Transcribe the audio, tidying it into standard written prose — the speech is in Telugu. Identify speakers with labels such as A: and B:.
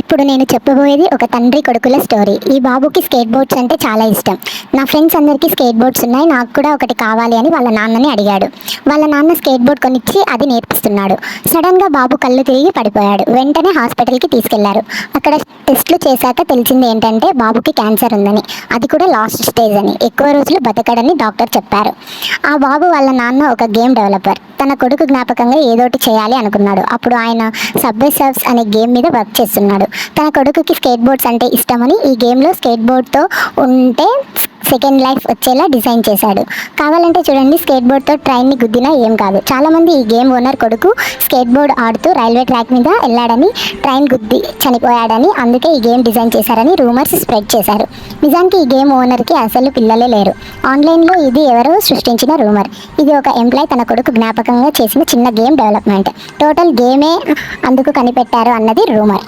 A: ఇప్పుడు నేను చెప్పబోయేది ఒక తండ్రి కొడుకుల స్టోరీ. ఈ బాబుకి స్కేట్ బోర్డ్స్ అంటే చాలా ఇష్టం. నా ఫ్రెండ్స్ అందరికీ స్కేట్ బోర్డ్స్ ఉన్నాయి, నాకు కూడా ఒకటి కావాలి అని వాళ్ళ నాన్నని అడిగాడు. వాళ్ళ నాన్న స్కేట్ బోర్డ్ కొనిచ్చి అది నేర్పిస్తున్నాడు. సడన్గా బాబు కళ్ళు తిరిగి పడిపోయాడు. వెంటనే హాస్పిటల్కి తీసుకెళ్లారు. అక్కడ టెస్టులు చేశాక తెలిసింది ఏంటంటే బాబుకి క్యాన్సర్ ఉందని, అది కూడా లాస్ట్ స్టేజ్ అని, ఎక్కువ రోజులు బతకడని డాక్టర్ చెప్పారు. ఆ బాబు వాళ్ళ నాన్న ఒక గేమ్ డెవలపర్. తన కొడుకు జ్ఞాపకంగా ఏదోటి చేయాలి అనుకున్నాడు. అప్పుడు ఆయన సబ్వే సర్ఫ్స్ అనే గేమ్ మీద వర్క్ చేస్తున్నాడు. తన కొడుకుకి స్కేట్ బోర్డ్స్ అంటే ఇష్టమని ఈ గేమ్లో స్కేట్ బోర్డ్తో ఉంటే సెకండ్ లైఫ్ వచ్చేలా డిజైన్ చేశాడు. కావాలంటే చూడండి, స్కేట్ బోర్డ్తో ట్రైన్ని గుద్దినా ఏం కాదు. చాలామంది ఈ గేమ్ ఓనర్ కొడుకు స్కేట్ బోర్డ్ ఆడుతూ రైల్వే ట్రాక్ మీద వెళ్ళాడని, ట్రైన్ గుద్ది చనిపోయాడని, అందుకే ఈ గేమ్ డిజైన్ చేశారని రూమర్స్ స్ప్రెడ్ చేశారు. నిజానికి ఈ గేమ్ ఓనర్కి అసలు పిల్లలే లేరు. ఆన్లైన్లో ఇది ఎవరో సృష్టించిన రూమర్. ఇది ఒక ఎంప్లాయ్ తన కొడుకు జ్ఞాపకంగా చేసిన చిన్న గేమ్ డెవలప్మెంట్. టోటల్ గేమే అందుకు కనిపెట్టారు అన్నది రూమర్.